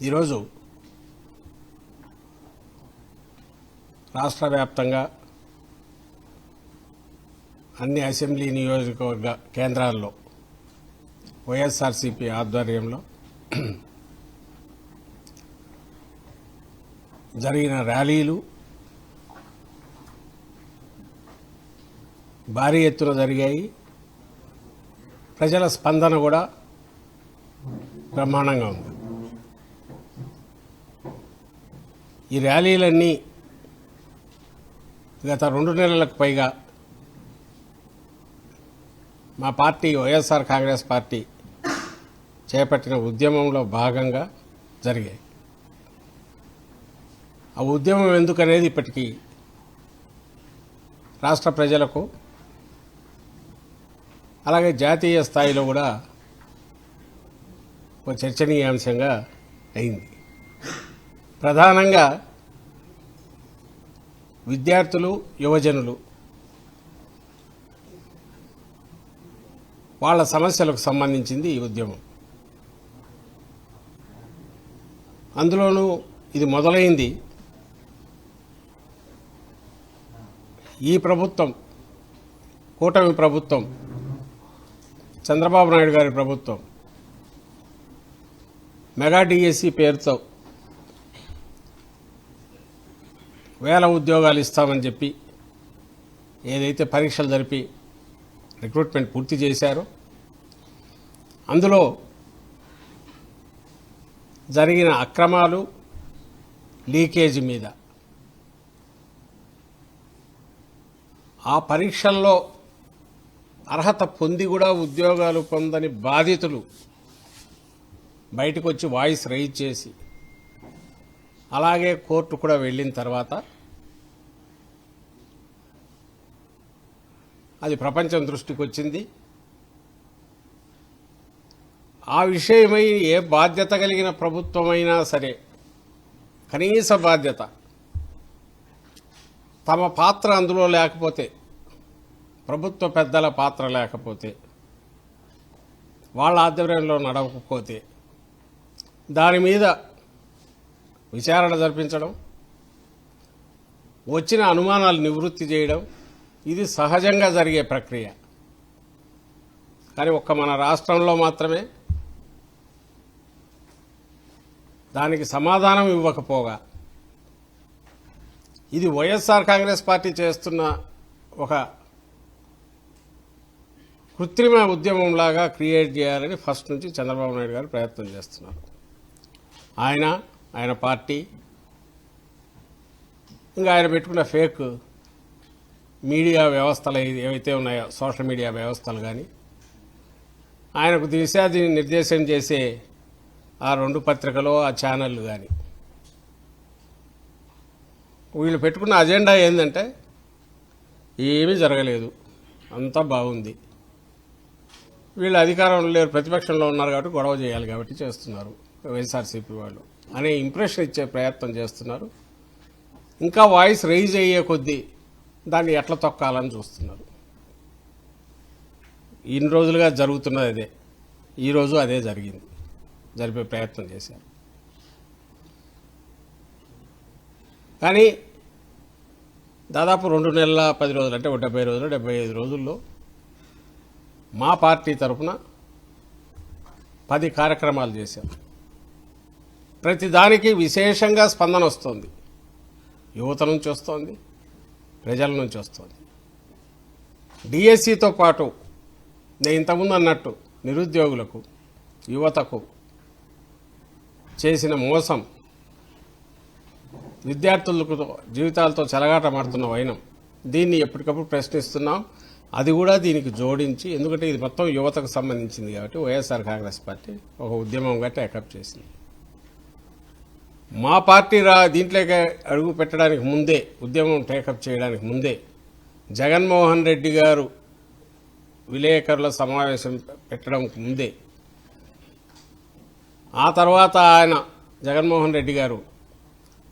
ఈరోజు రాష్ట్ర వ్యాప్తంగా అన్ని అసెంబ్లీ నియోజకవర్గ కేంద్రాల్లో వైఎస్ఆర్సీపీ ఆధ్వర్యంలో జరిగిన ర్యాలీలు భారీ ఎత్తున జరిగాయి. ప్రజల స్పందన కూడా బ్రహ్మాండంగా ఉంది. ఈ ర్యాలీలన్నీ గత 2 నెలలకు పైగా మా పార్టీ వైఎస్ఆర్ కాంగ్రెస్ పార్టీ చేపట్టిన ఉద్యమంలో భాగంగా జరిగాయి. ఆ ఉద్యమం ఎందుకనేది ఇప్పటికీ రాష్ట్ర ప్రజలకు అలాగే జాతీయ స్థాయిలో కూడా ఒక చర్చనీయాంశంగా అయింది. ప్రధానంగా విద్యార్థులు, యువజనులు వాళ్ళ సమస్యలకు సంబంధించింది ఈ ఉద్యమం. అందులోనూ ఇది మొదలైంది ఈ ప్రభుత్వం, కూటమి ప్రభుత్వం, చంద్రబాబు నాయుడు గారి ప్రభుత్వం మెగా డిఎస్సి పేరుతో 1000 ఉద్యోగాలు ఇస్తామని చెప్పి ఏదైతే పరీక్షలు జరిపి రిక్రూట్మెంట్ పూర్తి చేశారో అందులో జరిగిన అక్రమాలు, లీకేజీ మీద ఆ పరీక్షల్లో అర్హత పొంది కూడా ఉద్యోగాలు పొందని బాధితులు బయటకు వచ్చి వాయిస్ రైజ్ చేసి అలాగే కోర్టు కూడా వెళ్ళిన తర్వాత అది ప్రపంచం దృష్టికి వచ్చింది. ఆ విషయమై ఏ బాధ్యత కలిగిన ప్రభుత్వమైనా సరే కనీస బాధ్యత, తమ పాత్ర అందులో లేకపోతే, ప్రభుత్వ పెద్దల పాత్ర లేకపోతే, వాళ్ళ ఆధ్వర్యంలో నడవకపోతే దాని మీద విచారణ జరిపించడం, వచ్చిన అనుమానాలు నివృత్తి చేయడం ఇది సహజంగా జరిగే ప్రక్రియ. కానీ ఒక్క మన రాష్ట్రంలో మాత్రమే దానికి సమాధానం ఇవ్వకపోగా ఇది వైఎస్ఆర్ కాంగ్రెస్ పార్టీ చేస్తున్న ఒక కృత్రిమ ఉద్యమంలాగా క్రియేట్ చేయాలని ఫస్ట్ నుంచి చంద్రబాబు నాయుడు గారు ప్రయత్నం చేస్తున్నారు. ఆయన పార్టీ ఇంకా ఆయన పెట్టుకున్న ఫేక్ మీడియా వ్యవస్థలు ఏవైతే ఉన్నాయో, సోషల్ మీడియా వ్యవస్థలు కానీ, ఆయనకు దిశాది నిర్దేశం చేసే ఆ 2 పత్రికలు, ఆ ఛానళ్ళు కానీ, వీళ్ళు పెట్టుకున్న అజెండా ఏంటంటే ఏమీ జరగలేదు, అంతా బాగుంది, వీళ్ళు అధికారంలో లేరు, ప్రతిపక్షంలో ఉన్నారు కాబట్టి గొడవ చేయాలి కాబట్టి చేస్తున్నారు వైఎస్ఆర్సీపీ వాళ్ళు అనే ఇంప్రెషన్ ఇచ్చే ప్రయత్నం చేస్తున్నారు. ఇంకా వాయిస్ రైజ్ అయ్యే కొద్దీ దాన్ని ఎట్లా తొక్కాలని చూస్తున్నారు. ఇన్ని రోజులుగా జరుగుతున్నది అదే, ఈరోజు అదే జరిగింది, జరిపే ప్రయత్నం చేశారు. కానీ దాదాపు 2 నెలల 10 రోజులు అంటే 70 రోజులు 75 రోజుల్లో మా పార్టీ తరఫున 10 కార్యక్రమాలు చేశాం. ప్రతిదానికి విశేషంగా స్పందన వస్తుంది. యువత నుంచి వస్తుంది, ప్రజల నుంచి వస్తుంది. డిఎస్సితో పాటు నేను ఇంతకుముందు అన్నట్టు నిరుద్యోగులకు, యువతకు చేసిన మోసం, విద్యార్థులకు జీవితాలతో చెలగాటమాడుతున్న వైనం, దీన్ని ఎప్పటికప్పుడు ప్రశ్నిస్తున్నాం. అది కూడా దీనికి జోడించి, ఎందుకంటే ఇది మొత్తం యువతకు సంబంధించింది కాబట్టి వైఎస్ఆర్ కాంగ్రెస్ పార్టీ ఒక ఉద్యమంగా టేకప్ చేసింది. మా పార్టీ దీంట్లోకి అడుగు పెట్టడానికి ముందే, ఉద్యమం టేకప్ చేయడానికి ముందే జగన్మోహన్ రెడ్డి గారు విలేకరుల సమావేశం పెట్టడం ముందే, ఆ తర్వాత ఆయన జగన్మోహన్ రెడ్డి గారు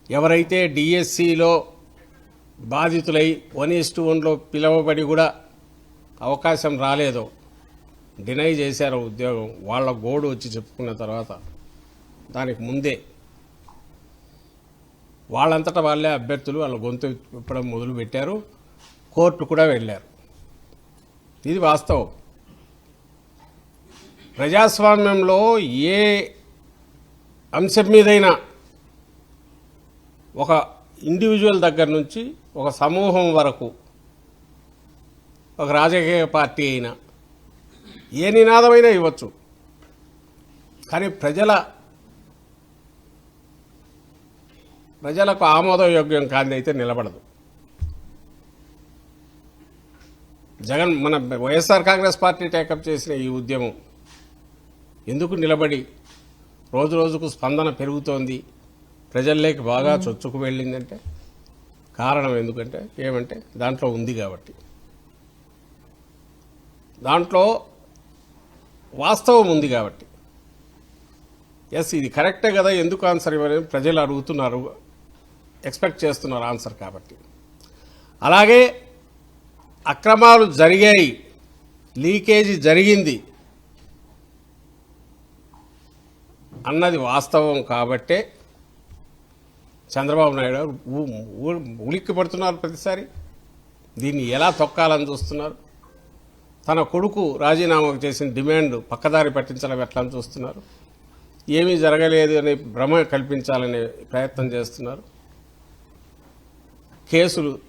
ఎవరైతే డిఎస్సిలో బాధితులై 1:1లో పిలవబడి కూడా అవకాశం రాలేదో, డినై చేశారో ఉద్యోగం, వాళ్ళ గోడు వచ్చి చెప్పుకున్న తర్వాత దానికి ముందే వాళ్ళంతటా వాళ్ళే అభ్యర్థులు వాళ్ళ గొంతు ఇప్పడం మొదలుపెట్టారు. కోర్టు కూడా వెళ్ళారు. ఇది వాస్తవం. ప్రజాస్వామ్యంలో ఏ అంశం మీదైనా ఒక ఇండివిజువల్ దగ్గర నుంచి ఒక సమూహం వరకు, ఒక రాజకీయ పార్టీ అయినా ఏ నినాదమైనా ఇవ్వచ్చు. కానీ ప్రజలకు ఆమోదయోగ్యం కానిదైతే నిలబడదు. మన వైఎస్ఆర్ కాంగ్రెస్ పార్టీ టేకప్ చేసిన ఈ ఉద్యమం ఎందుకు నిలబడి రోజు రోజుకు స్పందన పెరుగుతోంది, ప్రజల్లోకి బాగా చొచ్చుకు వెళ్ళిందంటే కారణం ఏమంటే దాంట్లో ఉంది కాబట్టి, దాంట్లో వాస్తవం ఉంది కాబట్టి. ఎస్, ఇది కరెక్టే కదా, ఎందుకు ఆన్సర్ ఇవ్వలేదు ప్రజలు అడుగుతున్నారు, ఎక్స్పెక్ట్ చేస్తున్నారు ఆన్సర్ కాబట్టి. అలాగే అక్రమాలు జరిగాయి, లీకేజీ జరిగింది అన్నది వాస్తవం కాబట్టే చంద్రబాబు నాయుడు గారు ఉలిక్కి పడుతున్నారు. ప్రతిసారి దీన్ని ఎలా తొక్కాలని చూస్తున్నారు. తన కొడుకు రాజీనామాకు చేసిన డిమాండ్ పక్కదారి పట్టించాలని ఎట్లా చూస్తున్నారు. ఏమీ జరగలేదు అనే భ్రమ కల్పించాలనే ప్రయత్నం చేస్తున్నారు.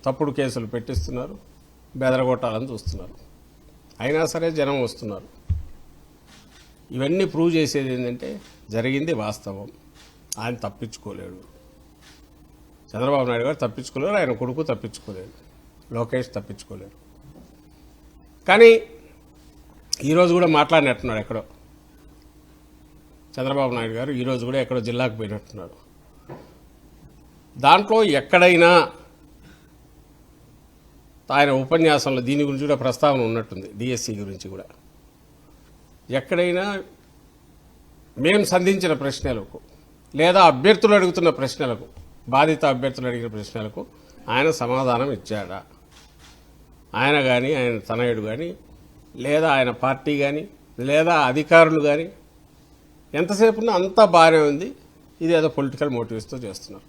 తప్పుడు కేసులు పెట్టిస్తున్నారు, బెదరగొట్టాలని చూస్తున్నారు. అయినా సరే జనం వస్తున్నారు. ఇవన్నీ ప్రూవ్ చేసేది ఏంటంటే జరిగింది వాస్తవం. ఆయన తప్పించుకోలేడు, చంద్రబాబు నాయుడు గారు తప్పించుకోలేరు, ఆయన కొడుకు తప్పించుకోలేడు, లోకేష్ తప్పించుకోలేరు. కానీ ఈరోజు కూడా మాట్లాడినట్టున్నాడు ఎక్కడో చంద్రబాబు నాయుడు గారు. ఈరోజు కూడా ఎక్కడో జిల్లాకు పోయినట్టున్నాడు. దాంట్లో ఎక్కడైనా ఆయన ఉపన్యాసంలో దీని గురించి కూడా ప్రస్తావన ఉన్నట్టుంది, డిఎస్సి గురించి కూడా. ఎక్కడైనా మేము సంధించిన ప్రశ్నలకు లేదా అభ్యర్థులు అడుగుతున్న ప్రశ్నలకు, బాధిత అభ్యర్థులు అడిగిన ప్రశ్నలకు ఆయన సమాధానం ఇచ్చాడా? ఆయన కానీ, ఆయన తనయుడు కానీ, లేదా ఆయన పార్టీ కానీ, లేదా అధికారులు కానీ ఎంతసేపు ఉన్నా అంతా బాగానే ఉంది, ఇది ఏదో పొలిటికల్ మోటివ్స్తో చేస్తున్నారు,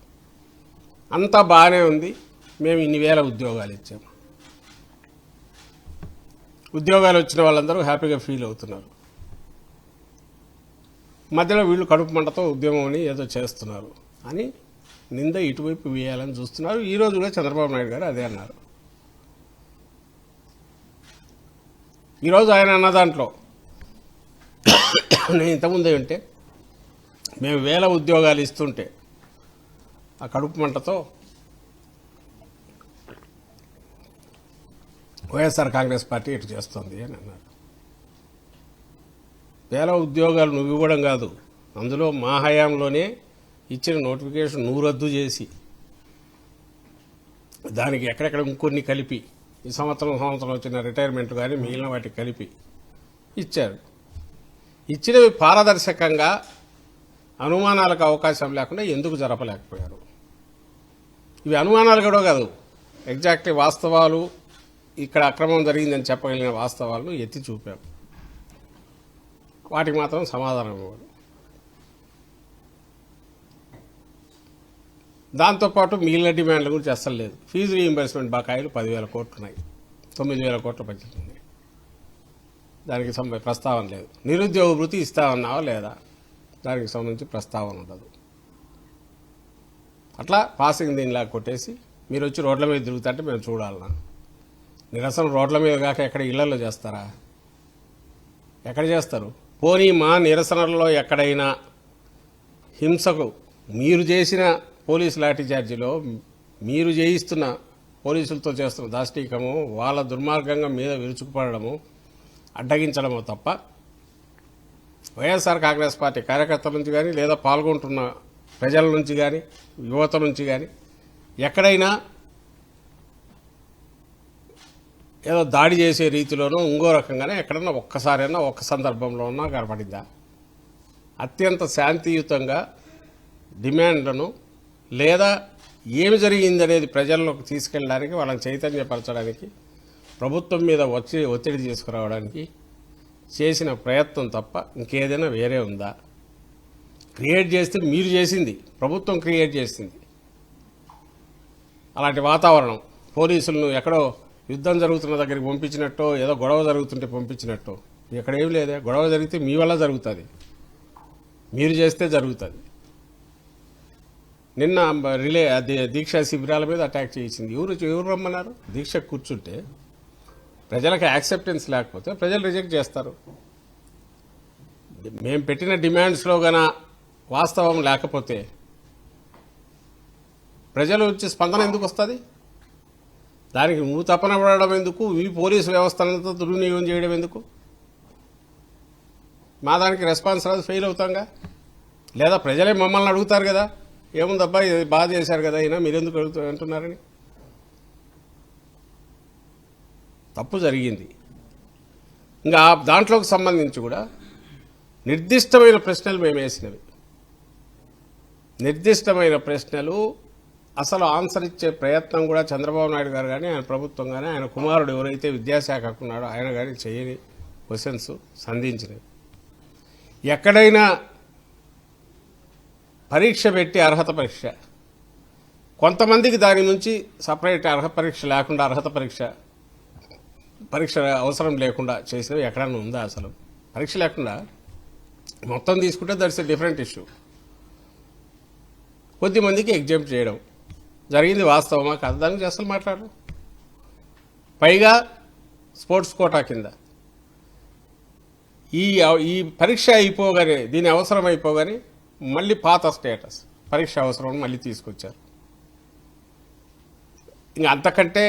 అంతా బాగానే ఉంది, మేము ఇన్ని వేల ఉద్యోగాలు ఇచ్చాము, ఉద్యోగాలు వచ్చిన వాళ్ళందరూ హ్యాపీగా ఫీల్ అవుతున్నారు, మధ్యలో వీళ్ళు కడుపు మంటతో ఉద్యమం అని ఏదో చేస్తున్నారు అని నింద ఇటువైపు వేయాలని చూస్తున్నారు. ఈరోజు కూడా చంద్రబాబు నాయుడు గారు అదే అన్నారు. ఈరోజు ఆయన అన్న దాంట్లో నేను ఇంతకుముందే ఉంటే మేము వేల ఉద్యోగాలు ఇస్తుంటే ఆ కడుపు మంటతో వైఎస్ఆర్ కాంగ్రెస్ పార్టీ ఇటు చేస్తుంది అని అన్నారు. వేల ఉద్యోగాలు నువ్వు ఇవ్వడం కాదు, అందులో మా హయాంలోనే ఇచ్చిన నోటిఫికేషన్ నువ్వు రద్దు చేసి దానికి ఎక్కడెక్కడ ఇంకొన్ని కలిపి ఈ సంవత్సరం వచ్చిన రిటైర్మెంట్ కానీ మిగిలిన వాటికి కలిపి ఇచ్చారు. ఇచ్చినవి పారదర్శకంగా అనుమానాలకు అవకాశం లేకుండా ఎందుకు జరపలేకపోయారు? ఇవి అనుమానాలు కూడా కాదు, ఎగ్జాక్ట్లీ వాస్తవాలు, ఇక్కడ అక్రమం జరిగిందని చెప్పగలిగిన వాస్తవాలను ఎత్తి చూపాం. వాటికి మాత్రం సమాధానం ఇవ్వడు. దాంతోపాటు మిగిలిన డిమాండ్ల గురించి అస్సలు లేదు. ఫీజు రీయింబర్స్మెంట్ బకాయిలు 10,000 కోట్లు ఉన్నాయి, 9,000 కోట్ల బడ్జెట్ ఉంది, దానికి ప్రస్తావన లేదు. నిరుద్యోగ వృత్తి ఇస్తామన్నావా లేదా, దానికి సంబంధించి ప్రస్తావన ఉండదు. అట్లా పాసింగ్ దీనిలా కొట్టేసి మీరు వచ్చి రోడ్ల మీద తిరుగుతుంటే మేము చూడాలన్నా. నిరసన రోడ్ల మీద కాక ఎక్కడ ఇళ్లలో చేస్తారా? ఎక్కడ చేస్తారు? పోనీ మా నిరసనల్లో ఎక్కడైనా హింసకు మీరు చేసిన పోలీసు లాఠీచార్జీలో మీరు చేయిస్తున్న పోలీసులతో చేస్తున్న దాష్టీకము, వాళ్ళ దుర్మార్గంగా మీద విరుచుకుపడము, అడ్డగించడమో తప్ప వైఎస్ఆర్ కాంగ్రెస్ పార్టీ కార్యకర్తల నుంచి కానీ, లేదా పాల్గొంటున్న ప్రజల నుంచి కానీ, యువత నుంచి కానీ ఎక్కడైనా ఏదో దాడి చేసే రీతిలోనూ ఇంకో రకంగానే ఎక్కడన్నా ఒక్కసారైనా ఒక్క సందర్భంలో ఉన్నా కనపడిందా? అత్యంత శాంతియుతంగా డిమాండ్లను లేదా ఏమి జరిగిందనేది ప్రజల్లోకి తీసుకెళ్ళడానికి, వాళ్ళని చైతన్యపరచడానికి, ప్రభుత్వం మీద ఒత్తిడి తీసుకురావడానికి చేసిన ప్రయత్నం తప్ప ఇంకేదైనా వేరే ఉందా? క్రియేట్ చేస్తే మీరు చేసింది, ప్రభుత్వం క్రియేట్ చేసింది, అలాంటి వాతావరణం, పోలీసులను ఎక్కడో యుద్ధం జరుగుతున్న దగ్గరికి పంపించినట్టు, ఏదో గొడవ జరుగుతుంటే పంపించినట్టు. ఇక్కడ ఏం లేదే, గొడవ జరిగితే మీ వల్ల జరుగుతుంది, మీరు చేస్తే జరుగుతుంది. నిన్న దీక్షా శిబిరాల మీద అటాక్ చేసింది ఎవరు రమ్మన్నారు? దీక్ష కూర్చుంటే ప్రజలకు యాక్సెప్టెన్స్ లేకపోతే ప్రజలు రిజెక్ట్ చేస్తారు. మేము పెట్టిన డిమాండ్స్లో గన వాస్తవం లేకపోతే ప్రజల నుంచి స్పందన ఎందుకు వస్తుంది? దానికి నువ్వు తపన పడడం ఎందుకు? ఈ పోలీసు వ్యవస్థనంతా దుర్వినియోగం చేయడం ఎందుకు? మా దానికి రెస్పాన్స్ రాదు, ఫెయిల్ అవుతాంగా. లేదా ప్రజలే మమ్మల్ని అడుగుతారు కదా, ఏముందబ్బా ఇది బాగా చేశారు కదా అయినా మీరెందుకు అంటున్నారని. తప్పు జరిగింది. ఇంకా దాంట్లోకి సంబంధించి కూడా నిర్దిష్టమైన ప్రశ్నలు మేము వేసినవి, నిర్దిష్టమైన ప్రశ్నలు అసలు ఆన్సర్ ఇచ్చే ప్రయత్నం కూడా చంద్రబాబు నాయుడు గారు కానీ ఆయన ప్రభుత్వం కానీ ఆయన కుమారుడు ఎవరైతే విద్యాశాఖకు ఉన్నాడో ఆయన కానీ చేయని క్వశ్చన్స్ సంధించినవి. ఎక్కడైనా పరీక్ష పెట్టి అర్హత పరీక్ష, కొంతమందికి దాని నుంచి సపరేట్ అర్హత పరీక్ష లేకుండా అర్హత పరీక్ష అవసరం లేకుండా చేసినవి ఎక్కడన్నా ఉందా? అసలు పరీక్ష లేకుండా మొత్తం తీసుకుంటే దట్స్ ఎ డిఫరెంట్ ఇష్యూ. కొద్దిమందికి ఎగ్జామ్ చేయడం జరిగింది, వాస్తవమా కాదు, దాని గురించి అసలు మాట్లాడరు. పైగా స్పోర్ట్స్ కోటా కింద ఈ పరీక్ష అయిపోగానే, దీని అవసరం అయిపోగానే మళ్ళీ పాత స్టేటస్ పరీక్ష అవసరం మళ్ళీ తీసుకొచ్చారు. ఇంకా అంతకంటే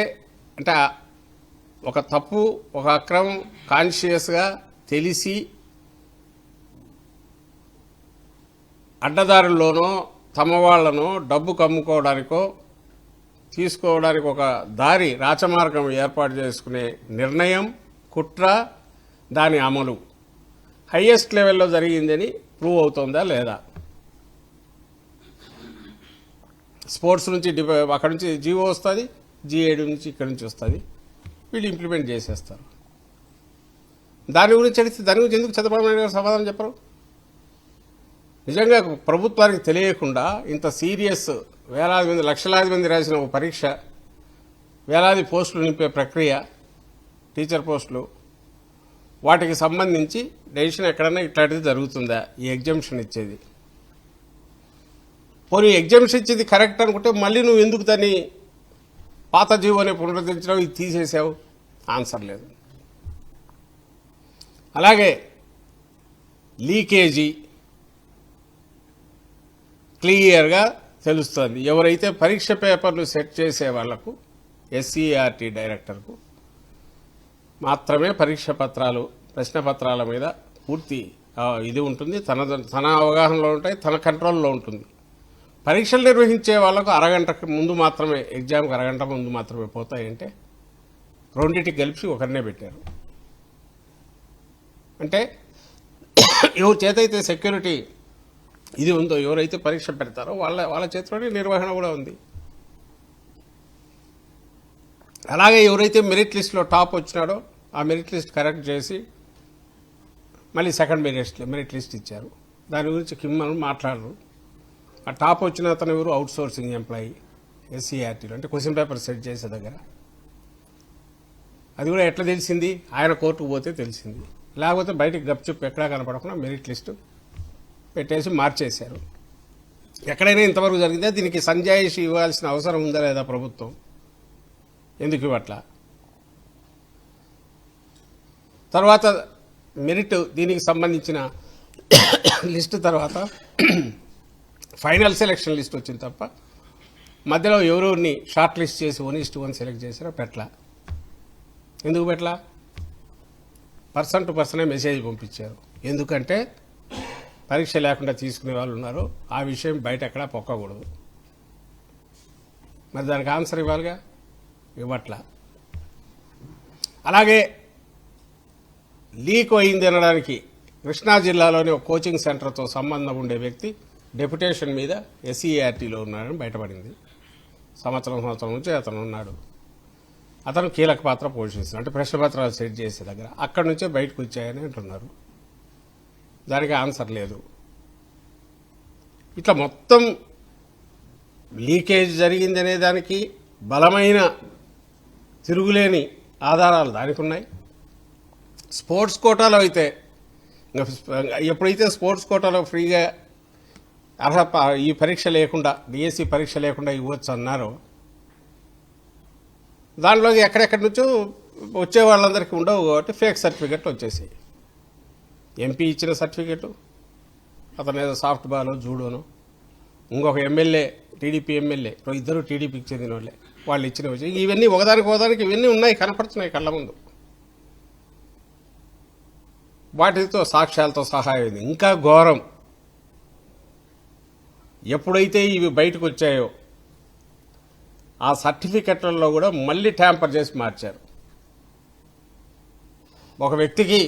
అంటే ఒక తప్పు, ఒక అక్రమం కాన్షియస్గా తెలిసి అడ్డదారుల్లోనో తమ వాళ్లను డబ్బు కమ్ముకోవడానికో తీసుకోవడానికి ఒక దారి రాచమార్గం ఏర్పాటు చేసుకునే నిర్ణయం, కుట్ర, దాని అమలు హైయెస్ట్ లెవెల్లో జరిగిందని ప్రూవ్ అవుతుందా లేదా? స్పోర్ట్స్ నుంచి అక్కడి నుంచి జీవో వస్తుంది, G7 నుంచి ఇక్కడి నుంచి వస్తుంది, వీళ్ళు ఇంప్లిమెంట్ చేసేస్తారు. దాని గురించి అడిగితే దాని గురించి ఎందుకు చంద్రబాబు నాయుడు గారు సమాధానం చెప్పరు? నిజంగా ప్రభుత్వానికి తెలియకుండా ఇంత సీరియస్ వేలాది మంది లక్షలాది మంది రాసిన ఒక పరీక్ష, వేలాది పోస్టులు నింపే ప్రక్రియ, టీచర్ పోస్టులు, వాటికి సంబంధించి డెసిషన్ ఎక్కడన్నా ఇట్లాంటిది జరుగుతుందా? ఈ ఎగ్జామ్షన్ ఇచ్చేది, పోనీ ఎగ్జామ్షన్ ఇచ్చేది కరెక్ట్ అనుకుంటే మళ్ళీ నువ్వు ఎందుకు దాన్ని పాత జీవోని పునరుద్ధరించడం, ఇది తీసేసావు? ఆన్సర్ లేదు. అలాగే లీకేజీ క్లియర్గా తెలుస్తుంది. ఎవరైతే పరీక్ష పేపర్లు సెట్ చేసే వాళ్లకు, SCERT డైరెక్టర్కు మాత్రమే పరీక్ష పత్రాలు, ప్రశ్న పత్రాల మీద పూర్తి ఇది ఉంటుంది, తన అవగాహనలో ఉంటాయి, తన కంట్రోల్లో ఉంటుంది. పరీక్షలు నిర్వహించే వాళ్లకు అరగంట ముందు మాత్రమే, ఎగ్జామ్కి అరగంట ముందు మాత్రమే పోతాయంటే రెండింటికి కలిపి ఒకరినే పెట్టారు. అంటే ఎవరి చేతైతే సెక్యూరిటీ ఇది ఉందో, ఎవరైతే పరీక్ష పెడతారో వాళ్ళ చేతిలోనే నిర్వహణ కూడా ఉంది. అలాగే ఎవరైతే మెరిట్ లిస్ట్లో టాప్ వచ్చినాడో ఆ మెరిట్ లిస్ట్ కరెక్ట్ చేసి మళ్ళీ సెకండ్ మెరిట్ లిస్ట్ ఇచ్చారు. దాని గురించి కిమ్మను మాట్లాడరు. ఆ టాప్ వచ్చిన అతను ఎవరు? అవుట్ సోర్సింగ్ ఎంప్లాయీ SCERTలో, అంటే క్వశ్చన్ పేపర్ సెట్ చేసే దగ్గర. అది కూడా ఎట్లా తెలిసింది? ఆయన కోర్టుకు పోతే తెలిసింది, లేకపోతే బయటకు గప్చుప్ ఎక్కడా కనపడకుండా మెరిట్ లిస్టు పెట్టేసి మార్చేశారు. ఎక్కడైనా ఇంతవరకు జరిగిందే? దీనికి సంజాయిషి ఇవ్వాల్సిన అవసరం ఉందా లేదా ప్రభుత్వం? ఎందుకు ఇవ్వట్లా? తర్వాత మెరిట్ దీనికి సంబంధించిన లిస్టు తర్వాత ఫైనల్ సెలక్షన్ లిస్ట్ వచ్చింది తప్ప మధ్యలో ఎవరెవరిని షార్ట్ లిస్ట్ చేసి 1:1 సెలెక్ట్ చేశారో పెట్టలా. ఎందుకు పెట్టలా? పర్సన్ టు పర్సనే మెసేజ్ పంపించారు. ఎందుకంటే పరీక్ష లేకుండా తీసుకునే వాళ్ళు ఉన్నారు, ఆ విషయం బయట ఎక్కడా పొక్కకూడదు. మరి దానికి ఆన్సర్ ఇవ్వాలిగా, ఇవ్వట్లా. అలాగే లీక్ అయింది అనడానికి కృష్ణా జిల్లాలోని ఒక కోచింగ్ సెంటర్తో సంబంధం ఉండే వ్యక్తి డెప్యుటేషన్ మీద SCERTలో ఉన్నాడని బయటపడింది. సంవత్సరం నుంచి అతను ఉన్నాడు. అతను కీలక పాత్ర పోషిస్తున్నాడు, అంటే ప్రశ్నపత్రాలు సెట్ చేసే దగ్గర. అక్కడి నుంచే బయటకు వచ్చాయని అంటున్నారు. దానికి ఆన్సర్ లేదు. ఇట్లా మొత్తం లీకేజ్ జరిగింది అనే దానికి బలమైన తిరుగులేని ఆధారాలు దానికి ఉన్నాయి. స్పోర్ట్స్ కోటాలో అయితే ఎప్పుడైతే స్పోర్ట్స్ కోటాలో ఫ్రీగా ఈ పరీక్ష లేకుండా డిఎస్సి పరీక్ష లేకుండా ఇవ్వచ్చు అన్నారో దాంట్లోకి ఎక్కడెక్కడి నుంచో వచ్చే వాళ్ళందరికీ ఉండవు కాబట్టి ఫేక్ సర్టిఫికెట్లు వచ్చేసాయి. ఎంపీ ఇచ్చిన సర్టిఫికెటు, అతను ఏదో సాఫ్ట్ బాల్ జూడోను, ఇంకొక ఎమ్మెల్యే టీడీపీ ఎమ్మెల్యే ఇద్దరు టీడీపీకి చెందిన వాళ్ళే వాళ్ళు ఇచ్చినవి వచ్చి ఇవన్నీ ఒకదానికి ఇవన్నీ ఉన్నాయి, కనపడుతున్నాయి కళ్ళ ముందు. వాటితో సాక్ష్యాలతో సహాయం. ఇంకా ఘోరం, ఎప్పుడైతే ఇవి బయటకు వచ్చాయో ఆ సర్టిఫికెట్లలో కూడా మళ్ళీ ట్యాంపర్ చేసి మార్చారు. ఒక వ్యక్తికి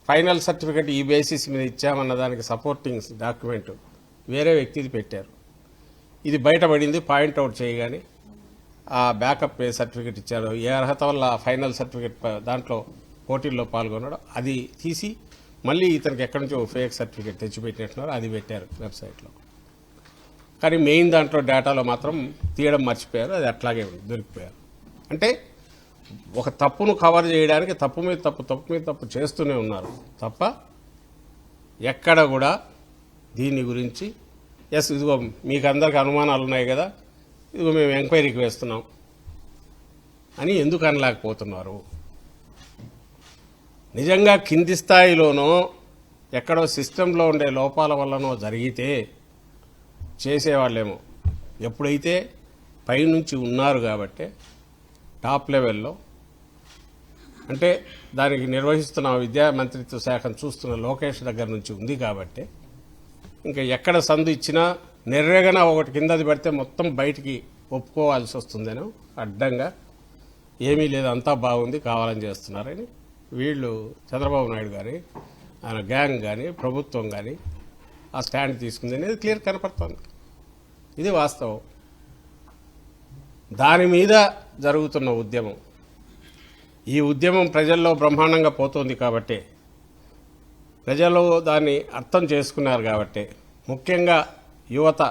ఫైనల్ సర్టిఫికెట్ ఈ బేసిస్ మీద ఇచ్చామన్న దానికి సపోర్టింగ్ డాక్యుమెంట్ వేరే వ్యక్తిది పెట్టారు. ఇది బయటపడింది. పాయింట్అవుట్ చేయగానే ఆ బ్యాకప్ సర్టిఫికెట్ ఇచ్చారు, ఏ అర్హత వల్ల ఫైనల్ సర్టిఫికెట్ దాంట్లో పోటీల్లో పాల్గొన్నాడో అది తీసి మళ్ళీ ఇతనికి ఎక్కడి నుంచో ఫేక్ సర్టిఫికెట్ తెచ్చిపెట్టినట్టున్నారు, అది పెట్టారు వెబ్సైట్లో. కానీ మెయిన్ దాంట్లో డేటాలో మాత్రం తీయడం మర్చిపోయారు, అది అట్లాగే దొరికిపోయారు. అంటే ఒక తప్పును కవర్ చేయడానికి తప్పు మీద తప్పు చేస్తూనే ఉన్నారు తప్ప ఎక్కడ కూడా దీని గురించి ఇదిగో మీకు అందరికి అనుమానాలు ఉన్నాయి కదా, ఇదిగో మేము ఎంక్వైరీకి వేస్తున్నాం అని ఎందుకు అనలేకపోతున్నారు? నిజంగా కింది స్థాయిలోనో ఎక్కడో సిస్టంలో ఉండే లోపాల వల్లనో జరిగితే చేసేవాళ్ళేమో. ఎప్పుడైతే పైనుంచి ఉన్నారు కాబట్టి టాప్ లెవెల్లో, అంటే దానికి నిర్వహిస్తున్న విద్యా మంత్రిత్వ శాఖను చూస్తున్న లోకేష్ దగ్గర నుంచి ఉంది కాబట్టి ఇంకా ఎక్కడ సందు ఇచ్చినా నిర్రేగన ఒకటి కిందది పడితే మొత్తం బయటికి ఒప్పుకోవాల్సి వస్తుందేనో అడ్డంగా. ఏమీ లేదు, అంతా బాగుంది, కావాలని చేస్తున్నారని వీళ్ళు చంద్రబాబు నాయుడు గారి ఆయన గ్యాంగ్ కానీ ప్రభుత్వం కానీ ఆ స్టాండ్ తీసుకుంది అనేది క్లియర్ కనపడుతోంది. ఇది వాస్తవం. దాని మీద జరుగుతున్న ఉద్యమం, ఈ ఉద్యమం ప్రజల్లో బ్రహ్మాండంగా పోతోంది కాబట్టి, ప్రజలు దాన్ని అర్థం చేసుకున్నారు కాబట్టి, ముఖ్యంగా యువత,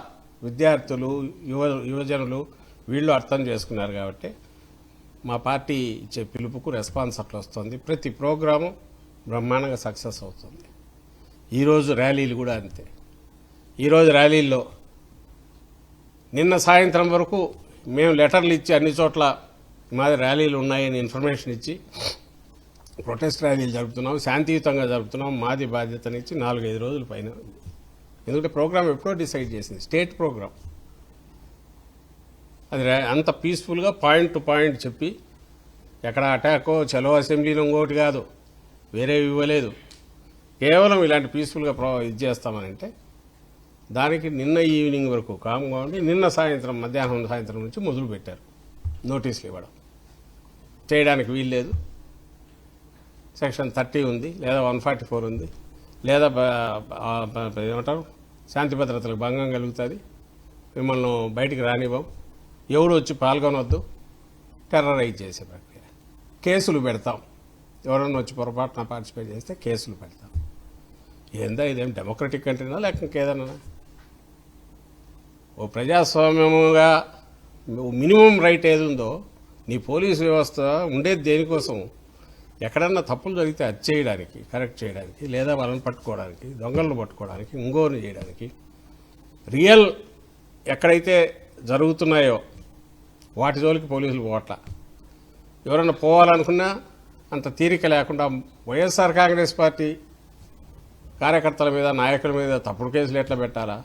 విద్యార్థులు, యువజనులు వీళ్ళు అర్థం చేసుకున్నారు కాబట్టి మా పార్టీ ఇచ్చే పిలుపుకు రెస్పాన్స్ అట్లా వస్తుంది. ప్రతి ప్రోగ్రాము బ్రహ్మాండంగా సక్సెస్ అవుతుంది. ఈరోజు ర్యాలీలు కూడా అంతే. ఈరోజు ర్యాలీల్లో నిన్న సాయంత్రం వరకు మేము లెటర్లు ఇచ్చి అన్ని చోట్ల మాది ర్యాలీలు ఉన్నాయని ఇన్ఫర్మేషన్ ఇచ్చి ప్రొటెస్ట్ ర్యాలీలు జరుపుతున్నాం, శాంతియుతంగా జరుపుతున్నాం, మాది బాధ్యతనిచ్చి 4-5 రోజుల పైన. ఎందుకంటే ప్రోగ్రామ్ ఎప్పుడో డిసైడ్ చేసింది, స్టేట్ ప్రోగ్రామ్. అది అంత పీస్ఫుల్గా పాయింట్ టు పాయింట్ చెప్పి ఎక్కడ అటాకో చలో అసెంబ్లీలో ఇంకోటి కాదు, వేరే ఇవ్వలేదు, కేవలం ఇలాంటి పీస్ఫుల్గా ఇది చేస్తామనంటే దానికి నిన్న ఈవినింగ్ వరకు కామ్గా ఉండి నిన్న మధ్యాహ్నం సాయంత్రం నుంచి మొదలు పెట్టారు నోటీసులు ఇవ్వడం. చేయడానికి వీల్లేదు, సెక్షన్ 30 ఉంది, లేదా 144 ఉంది, లేదా ఏమంటారు శాంతి భద్రతలకు భంగం కలుగుతుంది, మిమ్మల్ని బయటికి రానివ్వం, ఎవడు వచ్చి పాల్గొనవద్దు, టెర్రరైజ్ చేసే ప్రక్రియ, కేసులు పెడతాం, ఎవరన్నా వచ్చి పొరపాటున పార్టిసిపేట్ చేస్తే కేసులు పెడతాం. ఏందా ఇదేం డెమోక్రటిక్ కంట్రీనా లేక ఇంకేదన్నా? ఓ ప్రజాస్వామ్యముగా మినిమం రైట్ ఏది ఉందో నీ పోలీసు వ్యవస్థ ఉండేది దేనికోసం? ఎక్కడన్నా తప్పులు జరిగితే అది చేయడానికి, కరెక్ట్ చేయడానికి, లేదా వాళ్ళని పట్టుకోవడానికి, దొంగలను పట్టుకోవడానికి, ఇంకోని చేయడానికి. రియల్ ఎక్కడైతే జరుగుతున్నాయో వాటి జోలికి పోలీసులు పోవట్ల. ఎవరన్నా పోవాలనుకున్నా అంత తీరిక లేకుండా వైఎస్ఆర్ కాంగ్రెస్ పార్టీ కార్యకర్తల మీద, నాయకుల మీద తప్పుడు కేసులు ఎట్లా పెట్టాలా,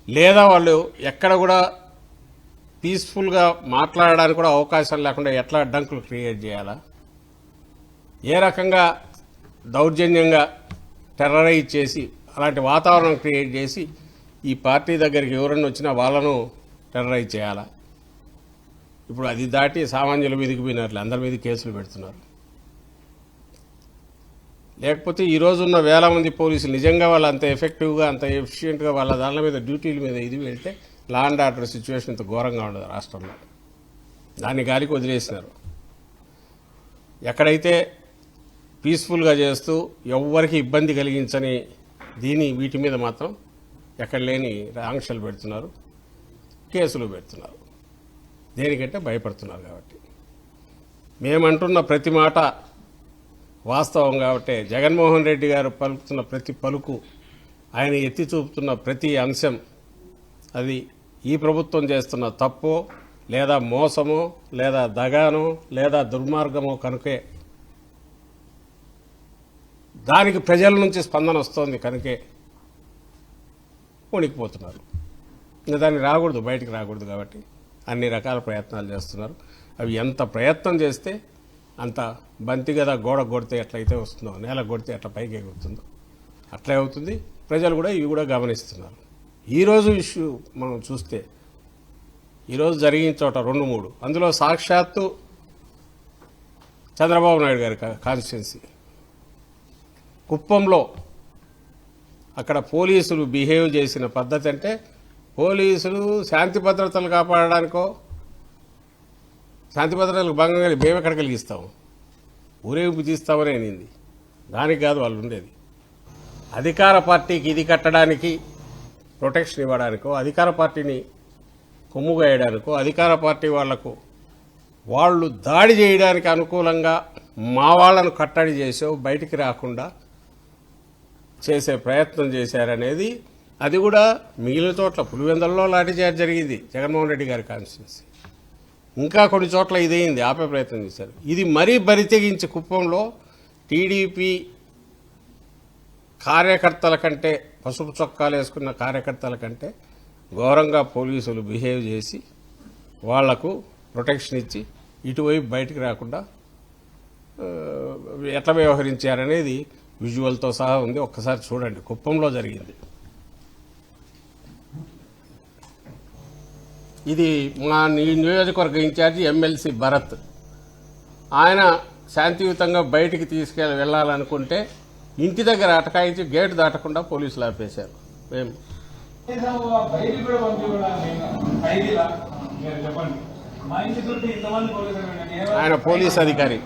లేదా వాళ్ళు ఎక్కడ కూడా పీస్ఫుల్గా మాట్లాడడానికి కూడా అవకాశం లేకుండా ఎట్లా అడ్డంకులు క్రియేట్ చేయాలా, ఏ రకంగా దౌర్జన్యంగా టెర్రరైజ్ చేసి అలాంటి వాతావరణం క్రియేట్ చేసి ఈ పార్టీ దగ్గరికి ఎవరన్నా వచ్చినా వాళ్ళను టెర్రరైజ్ చేయాలా. ఇప్పుడు అది దాటి సామాన్యుల మీదకి పోయినట్లు అందరి మీద కేసులు పెడుతున్నారు. లేకపోతే ఈరోజున్న వేల మంది పోలీసులు నిజంగా వాళ్ళు అంత ఎఫెక్టివ్గా, అంత ఎఫిషియెంట్గా వాళ్ళ దాని మీద డ్యూటీల మీద ఇది వెళ్తే లా అండ్ ఆర్డర్ సిచ్యువేషన్ ఇంత ఘోరంగా ఉండదు రాష్ట్రంలో. దాన్ని గాలికి వదిలేసినారు. ఎక్కడైతే పీస్ఫుల్గా చేస్తూ ఎవ్వరికి ఇబ్బంది కలిగించని వీటి మీద మాత్రం ఎక్కడ లేని ఆంక్షలు పెడుతున్నారు, కేసులు పెడుతున్నారు. దేనికంటే భయపడుతున్నారు కాబట్టి. మేమంటున్న ప్రతి మాట వాస్తవం కాబట్టి జగన్మోహన్ రెడ్డి గారు పలుకుతున్న ప్రతి పలుకు, ఆయన ఎత్తి చూపుతున్న ప్రతి అంశం అది ఈ ప్రభుత్వం చేస్తున్న తప్పో లేదా మోసమో లేదా దగానో లేదా దుర్మార్గమో కనుకే దానికి ప్రజల నుంచి స్పందన వస్తోంది కనుకే వణికిపోతున్నారు. ఇంకా దాన్ని రాకూడదు, బయటికి రాకూడదు కాబట్టి అన్ని రకాల ప్రయత్నాలు చేస్తున్నారు. అవి ఎంత ప్రయత్నం చేస్తే అంత బంతి కదా గోడ కొడితే ఎట్లయితే వస్తుందో, నేల కొడితే ఎట్లా పైకి ఎగురుతుందో అట్లే అవుతుంది. ప్రజలు కూడా ఇవి కూడా గమనిస్తున్నారు. ఈరోజు ఇష్యూ మనం చూస్తే ఈరోజు జరిగిన చోట 2-3 అందులో సాక్షాత్తు చంద్రబాబు నాయుడు గారి కాన్స్టిట్యున్సీ కుప్పంలో అక్కడ పోలీసులు బిహేవ్ చేసిన పద్ధతి అంటే పోలీసులు శాంతి భద్రతలు కాపాడడానికో శాంతి భద్రతలకు భంగంగా మేము ఎక్కడ కలిగిస్తాము, ఊరేగింపు తీస్తామని అనింది. దానికి కాదు వాళ్ళు ఉండేది. అధికార పార్టీకి ఇది కట్టడానికి ప్రొటెక్షన్ ఇవ్వడానికో, అధికార పార్టీని కొమ్ముగాయడానికో, అధికార పార్టీ వాళ్లకు వాళ్ళు దాడి చేయడానికి అనుకూలంగా మా వాళ్లను కట్టడి చేసో బయటికి రాకుండా చేసే ప్రయత్నం చేశారనేది. అది కూడా మిగిలిన చోట్ల పులివెందులలో లాఠీచార్జ్ జరిగింది జగన్మోహన్ రెడ్డి గారి కాన్స్టిట్యున్సీ. ఇంకా కొన్ని చోట్ల ఇదేంది ఆపే ప్రయత్నం చేశారు. ఇది మరీ బరితెగించి కుప్పంలో టీడీపీ కార్యకర్తల కంటే, పసుపు చొక్కాలు వేసుకున్న కార్యకర్తల కంటే ఘోరంగా పోలీసులు బిహేవ్ చేసి వాళ్లకు ప్రొటెక్షన్ ఇచ్చి ఇటువైపు బయటికి రాకుండా ఎట్లా వ్యవహరించారనేది విజువల్తో సహా ఉంది. ఒక్కసారి చూడండి, కుప్పంలో జరిగింది. ఇది మా నియోజకవర్గ ఇన్ఛార్జి ఎమ్మెల్సీ భరత్. ఆయన శాంతియుతంగా బయటికి వెళ్ళాలనుకుంటే ఇంటి దగ్గర అటకాయించి గేటు దాటకుండా పోలీసులు ఆపేశారు. మేము ఆయన పోలీస్ అధికారి.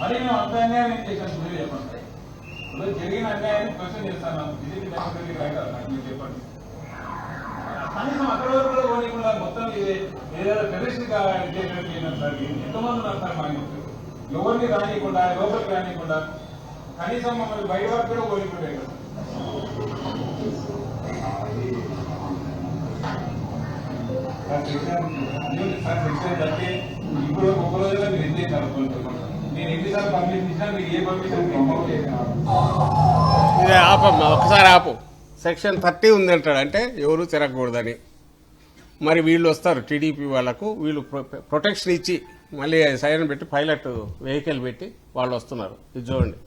మరి మేము అంత అన్యాయం ఏం చేశాను మీరు చెప్పండి. ఇప్పుడు జరిగిన అన్యాయాన్ని క్వశ్చన్ చేస్తాను. బీజేపీ డెమోక్రటిక్ రైట్ మీరు చెప్పండి. కనీసం అక్కడ వరకు కూడా ఓడికుండా మొత్తం ఏదైనా టెర్రరిస్ట్ సార్ ఎంతమంది ఉన్నారు సార్ మాకు ఎవరిని రానియకుండా లోపలికి రానియకుండా కనీసం మమ్మల్ని బయట వరకు కూడా ఓడిపోయాయి కదా. సార్ సెక్షన్ బట్టి ఇప్పుడు ఒక రోజులో మీరు ఎంత చేశారు? నేను ఎన్నిసార్లు పర్మిషన్ ఇచ్చినా మీరు ఏ పర్మిషన్ ఇదే ఆపమ్మా, ఒకసారి ఆపు. సెక్షన్ 30 ఉంది అంటాడంటే ఎవరు తిరగకూడదని. మరి వీళ్ళు వస్తారు టీడీపీ వాళ్లకు, వీళ్ళు ప్రొటెక్షన్ ఇచ్చి మళ్ళీ సైరన్ పెట్టి పైలట్ వెహికల్ పెట్టి వాళ్ళు వస్తున్నారు. ఇది చూడండి,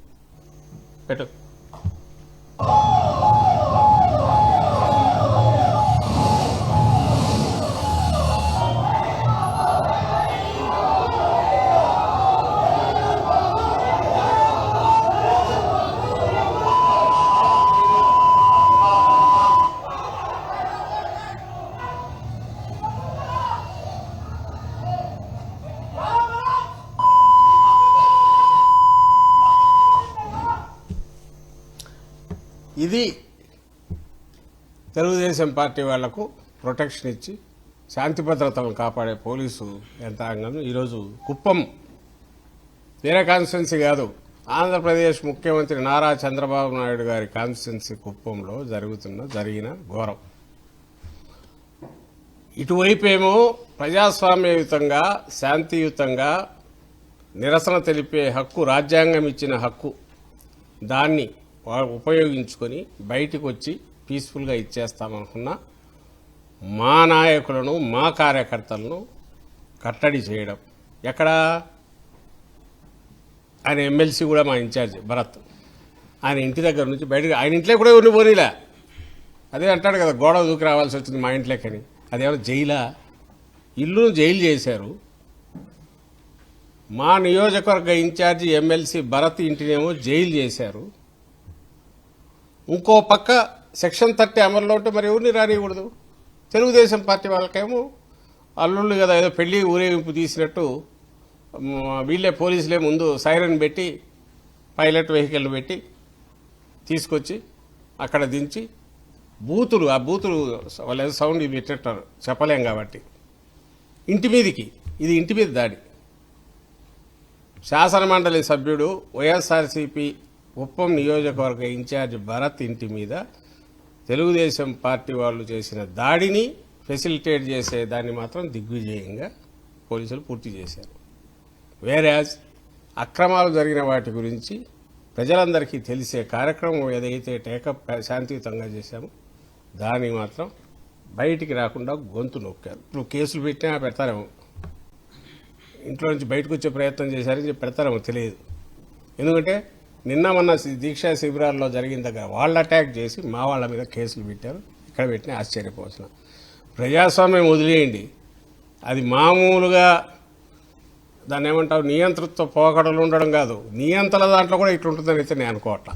పెట్టు. ఇది తెలుగుదేశం పార్టీ వాళ్లకు ప్రొటెక్షన్ ఇచ్చి శాంతి భద్రతలను కాపాడే పోలీసు యంత్రాంగం ఈరోజు కుప్పం వేరే కాన్స్టిట్యున్సీ కాదు, ఆంధ్రప్రదేశ్ ముఖ్యమంత్రి నారా చంద్రబాబు నాయుడు గారి కాన్స్టిట్యున్సీ కుప్పంలో జరిగిన ఘోరం. ఇటువైపేమో ప్రజాస్వామ్యయుతంగా శాంతియుతంగా నిరసన తెలిపే హక్కు, రాజ్యాంగం ఇచ్చిన హక్కు, దాన్ని ఉపయోగించుకొని బయటికి వచ్చి పీస్ఫుల్గా ఇచ్చేస్తామనుకున్న మా నాయకులను, మా కార్యకర్తలను కట్టడి చేయడం. ఎక్కడ ఆయన ఎమ్మెల్సీ కూడా మా ఇన్ఛార్జ్ భరత్, ఆయన ఇంటి దగ్గర నుంచి బయటకు, ఆయన ఇంట్లో కూడా ఎవరిని పోనీలే. అదే అంటాడు కదా, గోడ దూకి రావాల్సి వచ్చింది మా ఇంట్లోకని. అదేమన్నా జైలా? ఇల్లును జైలు చేశారు. మా నియోజకవర్గ ఇన్ఛార్జి ఎమ్మెల్సీ భరత్ ఇంటినేమో జైలు చేశారు. ఇంకో పక్క సెక్షన్ 30 అమల్లో ఉంటే మరి ఎవరిని రానియకూడదు. తెలుగుదేశం పార్టీ వాళ్ళకేమో అల్లుళ్ళు కదా, ఏదో పెళ్లి ఊరేగింపు తీసినట్టు వీళ్ళే పోలీసులే ముందు సైరన్ పెట్టి పైలట్ వెహికల్ పెట్టి తీసుకొచ్చి అక్కడ దించి ఆ బూతులు వాళ్ళు సౌండ్ ఇవి పెట్టారు చెప్పలేం కాబట్టి ఇంటి మీదకి ఇది ఇంటి మీద దాడి. శాసనమండలి సభ్యుడు వైఎస్ఆర్సీపీ కుప్పం నియోజకవర్గ ఇన్ఛార్జ్ భరత్ ఇంటి మీద తెలుగుదేశం పార్టీ వాళ్ళు చేసిన దాడిని ఫెసిలిటేట్ చేసే దాన్ని మాత్రం దిగ్విజయంగా పోలీసులు పూర్తి చేశారు. వేరాజ్ అక్రమాలు జరిగిన వాటి గురించి ప్రజలందరికీ తెలిసే కార్యక్రమం ఏదైతే టేకప్ శాంతియుతంగా చేశామో దాన్ని మాత్రం బయటికి రాకుండా గొంతు నొక్కారు. ఇప్పుడు కేసులు పెట్టినా పెడతారేమో, ఇంట్లో నుంచి బయటకు వచ్చే ప్రయత్నం చేశారని చెప్పి పెడతారేమో తెలియదు. ఎందుకంటే నిన్న మొన్న దీక్షా శిబిరాల్లో జరిగిన దగ్గర వాళ్ళు అటాక్ చేసి మా వాళ్ళ మీద కేసులు పెట్టారు. ఇక్కడ పెట్టినా ఆశ్చర్యపోవచ్చు. ప్రజాస్వామ్యం వదిలేయండి, అది మామూలుగా దాన్ని ఏమంటావు నియంతృత్వ పోకడలు ఉండడం కాదు, నియంత్రణ దాంట్లో కూడా ఇట్లుంటుందని అయితే నేను అనుకోవట్లా.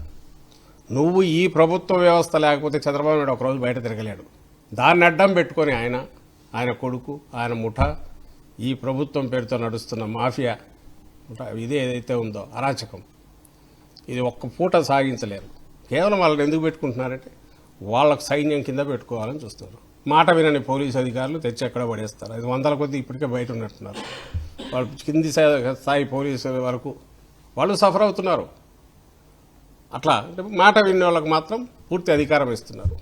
నువ్వు ఈ ప్రభుత్వ వ్యవస్థ లేకపోతే చంద్రబాబు నాయుడు ఒకరోజు బయట తిరగలేడు. దాన్ని అడ్డం పెట్టుకొని ఆయన కొడుకు ఆయన ముఠా ఈ ప్రభుత్వం పేరుతో నడుస్తున్న మాఫియా ఇదే ఏదైతే ఉందో అరాచకం, ఇది ఒక్క పూట సాగించలేరు. కేవలం వాళ్ళని ఎందుకు పెట్టుకుంటున్నారంటే వాళ్ళకు సైన్యం కింద పెట్టుకోవాలని చూస్తున్నారు. మాట వినని పోలీసు అధికారులు తెచ్చి ఎక్కడ పడేస్తారు. 500 కొద్ది ఇప్పటికే బయట ఉన్నట్టున్నారు. వాళ్ళు కింది స్థాయి పోలీసుల వరకు వాళ్ళు సఫర్ అవుతున్నారు. అట్లా అంటే మాట విన్న వాళ్ళకి మాత్రం పూర్తి అధికారం ఇస్తున్నారు.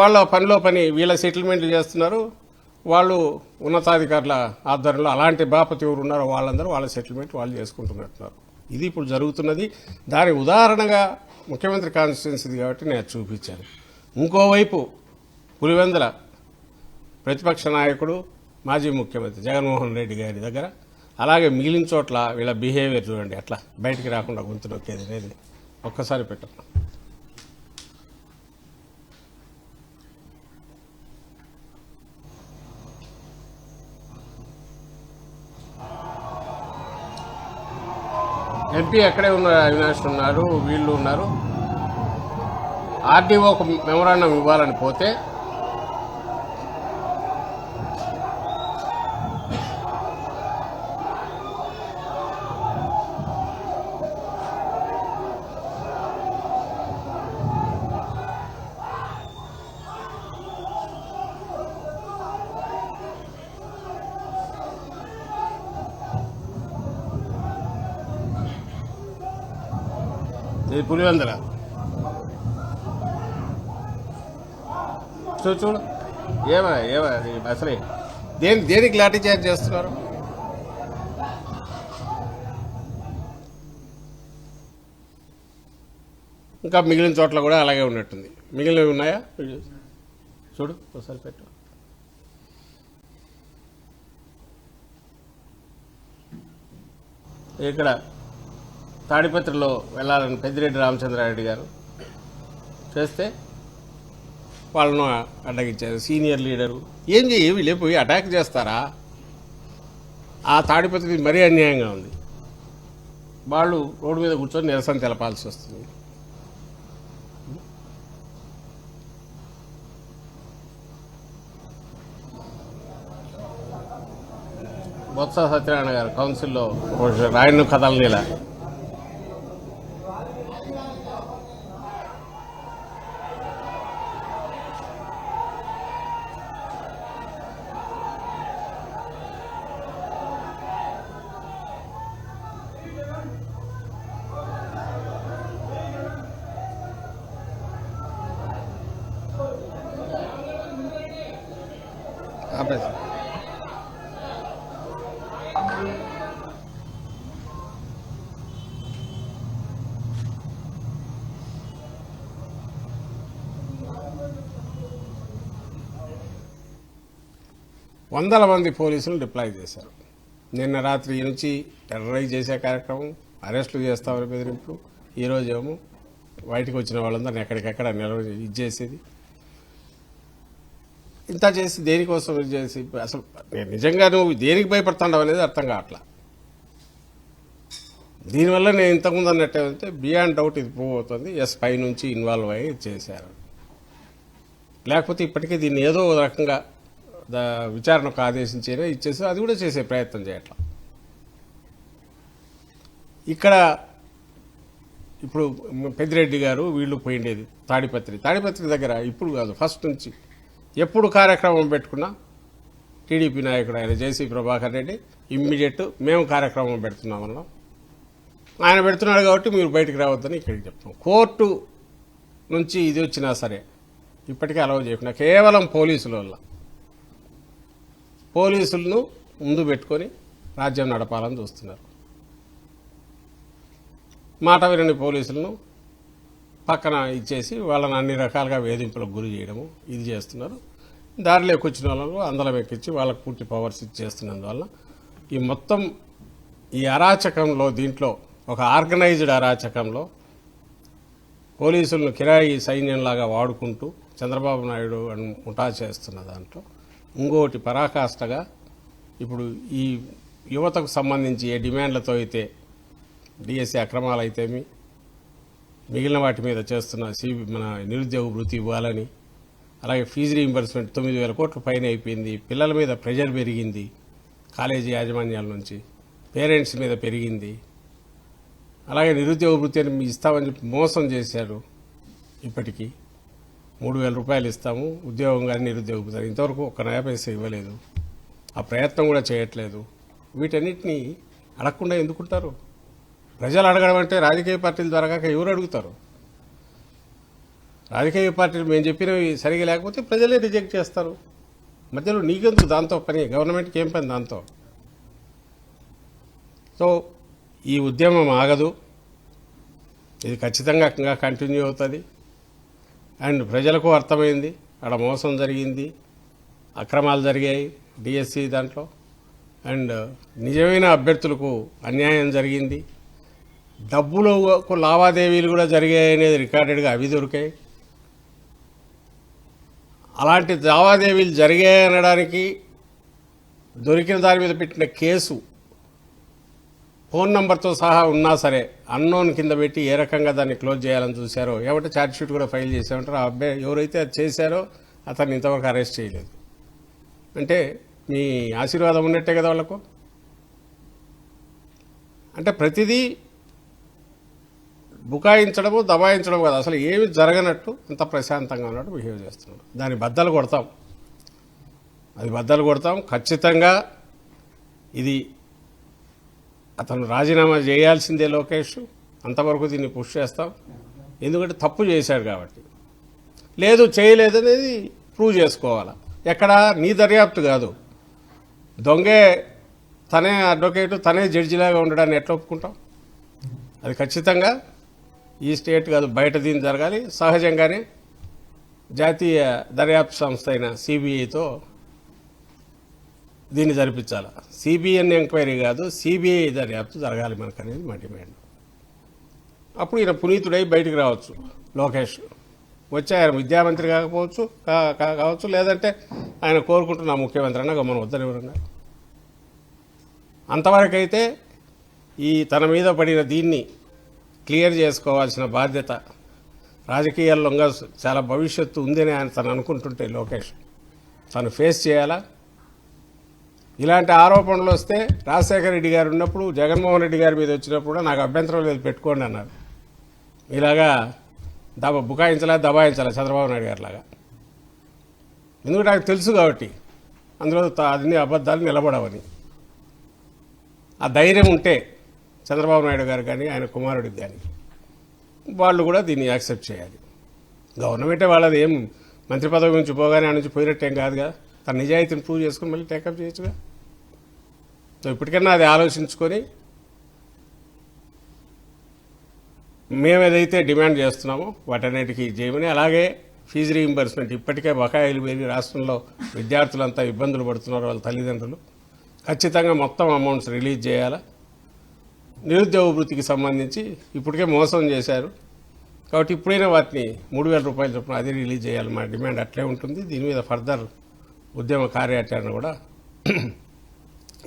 వాళ్ళ పనిలో పని వీళ్ళ సెటిల్మెంట్లు చేస్తున్నారు. వాళ్ళు ఉన్నతాధికారుల ఆధ్వర్యంలో అలాంటి బాపతి ఎవరు ఉన్నారో వాళ్ళందరూ వాళ్ళ సెటిల్మెంట్ వాళ్ళు చేసుకుంటున్నట్టున్నారు. ఇది ఇప్పుడు జరుగుతున్నది. దాని ఉదాహరణగా ముఖ్యమంత్రి కాన్స్టిట్యున్సీ కాబట్టి నేను చూపించాను. ఇంకోవైపు పులివెందుల ప్రతిపక్ష నాయకుడు మాజీ ముఖ్యమంత్రి జగన్మోహన్ రెడ్డి గారి దగ్గర అలాగే మిగిలిన చోట్ల వీళ్ళ బిహేవియర్ చూడండి, అట్లా బయటికి రాకుండా గొంతు నొక్కేది లేదు. ఒక్కసారి పెట్టండి. ఎంపీ ఎక్కడే ఉన్నారు, అవినాష్ ఉన్నారు, వీళ్ళు ఉన్నారు. ఆర్డీఓకు మెమరాండం ఇవ్వాలని పోతే ఇది పులివెందుల చూడు ఏమా అసలే దేనికి లాఠీ చార్జ్ చేస్తున్నారు? ఇంకా మిగిలిన చోట్ల కూడా అలాగే ఉన్నట్టుంది. మిగిలినవి ఉన్నాయా చూడు ఒకసారి పెట్టు. ఇక్కడ తాడిపత్రిలో వెళ్ళాలని పెద్దిరెడ్డి రామచంద్రారెడ్డి గారు చేస్తే వాళ్ళను అడ్డగించారు. సీనియర్ లీడరు ఏం వీళ్ళే పోయి అటాక్ చేస్తారా? ఆ తాడిపత్రి మరీ అన్యాయంగా ఉంది. వాళ్ళు రోడ్డు మీద కూర్చొని నిరసన తెలపాల్సి వస్తుంది. బొత్స సత్యనారాయణ గారు కౌన్సిల్లో రాయను కథలు ఇలా ఆపేసి 100 మంది పోలీసులు డిప్లాయ్ చేశారు. నిన్న రాత్రి నుంచి టెర్రరైజ్ చేసే కార్యక్రమం, అరెస్టులు చేస్తామని బెదిరింపులు, ఈరోజు ఏమో బయటకు వచ్చిన వాళ్ళందరినీ ఎక్కడికెక్కడ ఇచ్చేసేది. ఇంత చేసి దేనికోసం ఇది చేసి అసలు నిజంగా నువ్వు దేనికి భయపడుతున్నావు అనేది అర్థం కావట్లా. దీనివల్ల నేను ఇంతకుముందు అన్నట్టే బియాండ్ డౌట్ ఇది ప్రూవ్ అవుతుంది. ఎస్ పై నుంచి ఇన్వాల్వ్ అయ్యి చేశారు. లేకపోతే ఇప్పటికే దీన్ని ఏదో రకంగా విచారణకు ఆదేశించేనే ఇచ్చేసి అది కూడా చేసే ప్రయత్నం చేయట్లా. ఇక్కడ ఇప్పుడు పెద్దిరెడ్డి గారు వీళ్ళు పోయిండేది తాడిపత్రి దగ్గర ఇప్పుడు కాదు ఫస్ట్ నుంచి ఎప్పుడు కార్యక్రమం పెట్టుకున్నా టీడీపీ నాయకుడు ఆయన జేసీ ప్రభాకర్ రెడ్డి ఇమ్మీడియట్ మేము కార్యక్రమం పెడుతున్నామన్నాం. ఆయన పెడుతున్నాడు కాబట్టి మీరు బయటకు రావద్దని ఇక్కడికి చెప్తాం. కోర్టు నుంచి ఇది వచ్చినా సరే ఇప్పటికే అలవ్ చేయకుండా కేవలం పోలీసులను ముందు పెట్టుకొని రాజ్యం నడపాలని చూస్తున్నారు. మాట వినని పోలీసులను పక్కన ఇచ్చేసి వాళ్ళని అన్ని రకాలుగా వేధింపులకు గురి చేయడము ఇది చేస్తున్నారు. దారిలో ఎక్కొచ్చిన వాళ్ళకు అందలం ఎక్కించి వాళ్ళకు పూర్తి పవర్స్ ఇచ్చేస్తున్నందువల్ల ఈ మొత్తం ఈ అరాచకంలో దీంట్లో ఒక ఆర్గనైజ్డ్ అరాచకంలో పోలీసులను కిరాయి సైన్యంలాగా వాడుకుంటూ చంద్రబాబు నాయుడు ముఠా చేస్తున్న దాంట్లో ఇంకోటి పరాకాష్ఠగా ఇప్పుడు ఈ యువతకు సంబంధించి ఏ డిమాండ్లతో అయితే డిఎస్సి అక్రమాలు అయితేమి మిగిలిన వాటి మీద చేస్తున్న మన నిరుద్యోగ భృతి ఇవ్వాలని, అలాగే ఫీజు రీయింబర్స్మెంట్ 9,000 కోట్ల పైన అయిపోయింది. పిల్లల మీద ప్రెజర్ పెరిగింది, కాలేజీ యాజమాన్యాల నుంచి పేరెంట్స్ మీద పెరిగింది. అలాగే నిరుద్యోగ భృతి అని ఇస్తామని చెప్పి మోసం చేశారు. ఇప్పటికీ 3,000 రూపాయలు ఇస్తాము ఉద్యోగం కానీ నిరుద్యోగ భృతి ఇంతవరకు ఒక్క నయా పైసా ఇవ్వలేదు. ఆ ప్రయత్నం కూడా చేయట్లేదు. వీటన్నిటినీ అడగకుండా ఎందుకుంటారు? ప్రజలు అడగడం అంటే రాజకీయ పార్టీల ద్వారా కాక ఎవరు అడుగుతారు? రాజకీయ పార్టీలు మేము చెప్పినవి సరిగా లేకపోతే ప్రజలే రిజెక్ట్ చేస్తారు. మధ్యలో నీకెందుకు దాంతో పని? గవర్నమెంట్కి ఏం పని దాంతో? సో ఈ ఉద్యమం ఆగదు, ఇది ఖచ్చితంగా ఇంకా కంటిన్యూ అవుతుంది. అండ్ ప్రజలకు అర్థమైంది అక్కడ మోసం జరిగింది, అక్రమాలు జరిగాయి డిఎస్సి దాంట్లో, అండ్ నిజమైన అభ్యర్థులకు అన్యాయం జరిగింది, డబ్బులకు లావాదేవీలు కూడా జరిగాయి అనేది రికార్డెడ్గా అవి దొరికాయి. అలాంటి లావాదేవీలు జరిగాయి అనడానికి దొరికిన దాని మీద పెట్టిన కేసు ఫోన్ నంబర్తో సహా ఉన్నా సరే అన్నోన్ కింద పెట్టి ఏ రకంగా దాన్ని క్లోజ్ చేయాలని చూశారో, ఏమంటే ఛార్జ్ షీట్ కూడా ఫైల్ చేసామంటారు. ఆ అబ్బాయి ఎవరైతే అది చేశారో అతన్ని ఇంతవరకు అరెస్ట్ చేయలేదు. అంటే మీ ఆశీర్వాదం ఉన్నట్టే కదా వాళ్ళకు. అంటే ప్రతిదీ బుకాయించడము దబాయించడం కాదు, అసలు ఏమి జరగనట్టు అంత ప్రశాంతంగా ఉన్నట్టు బిహేవ్ చేస్తున్నాడు. దాన్ని బద్దలు కొడతాం, అది బద్దలు కొడతాం ఖచ్చితంగా. ఇది అతను రాజీనామా చేయాల్సిందే లోకేష్, అంతవరకు దీన్ని పుష్ చేస్తాం. ఎందుకంటే తప్పు చేశాడు కాబట్టి. లేదు చేయలేదనేది ప్రూవ్ చేసుకోవాలా. ఎక్కడ నీ దర్యాప్తు కాదు, దొంగే తనే అడ్వకేటు తనే జడ్జిలాగా ఉండడాన్ని ఎట్లా ఒప్పుకుంటాం? అది ఖచ్చితంగా ఈ స్టేట్ కాదు బయట దీన్ని జరగాలి. సహజంగానే జాతీయ దర్యాప్తు సంస్థ అయిన సిబిఐతో దీన్ని జరిపించాలి. సిబిఎన్ ఎంక్వైరీ కాదు, సిబిఐ దర్యాప్తు జరగాలి మనకు అనేది మా డిమాండ్. అప్పుడు ఈయన పునీతుడై బయటికి రావచ్చు లోకేష్. వచ్చి ఆయన విద్యామంత్రి కావచ్చు, లేదంటే ఆయన కోరుకుంటున్న ముఖ్యమంత్రి అన్న గమనం వద్దని ఎవరన్నారు. అంతవరకైతే ఈ తన మీద పడిన దీన్ని క్లియర్ చేసుకోవాల్సిన బాధ్యత రాజకీయాల్లో చాలా భవిష్యత్తు ఉందని ఆయన తను అనుకుంటుంటే లోకేష్ తను ఫేస్ చేయాలా. ఇలాంటి ఆరోపణలు వస్తే రాజశేఖర రెడ్డి గారు ఉన్నప్పుడు జగన్మోహన్ రెడ్డి గారి మీద వచ్చినప్పుడు కూడా నాకు అభ్యంతరం లేదు పెట్టుకోండి అన్నారు. ఇలాగా బుకాయించలా దబాయించాలా చంద్రబాబు నాయుడు గారి లాగా. ఎందుకంటే నాకు తెలుసు కాబట్టి అందులో అన్ని అబద్ధాలు నిలబడవని. ఆ ధైర్యం ఉంటే చంద్రబాబు నాయుడు గారు కానీ ఆయన కుమారుడికి కానీ వాళ్ళు కూడా దీన్ని యాక్సెప్ట్ చేయాలి. గవర్నమెంటే వాళ్ళది ఏం మంత్రి పదవి నుంచి పోగానే ఆ నుంచి పోయినట్టేం కాదుగా. తన నిజాయితీని ప్రూవ్ చేసుకుని మళ్ళీ టేకప్ చేయొచ్చుగా. సో ఇప్పటికన్నా అది ఆలోచించుకొని మేము ఏదైతే డిమాండ్ చేస్తున్నామో వాటన్నిటికీ చేయమని, అలాగే ఫీజు రీయింబర్స్మెంట్ ఇప్పటికే బకాయిలు పెరిగి రాష్ట్రంలో విద్యార్థులంతా ఇబ్బందులు పడుతున్నారు వాళ్ళ తల్లిదండ్రులు. ఖచ్చితంగా మొత్తం అమౌంట్స్ రిలీజ్ చేయాలా. నిరుద్యోగ వృత్తికి సంబంధించి ఇప్పటికే మోసం చేశారు కాబట్టి ఇప్పుడైనా వాటిని 3,000 రూపాయలు చొప్పున అది రిలీజ్ చేయాలి. మా డిమాండ్ అట్లే ఉంటుంది. దీని మీద ఫర్దర్ ఉద్యమ కార్యాచరణ కూడా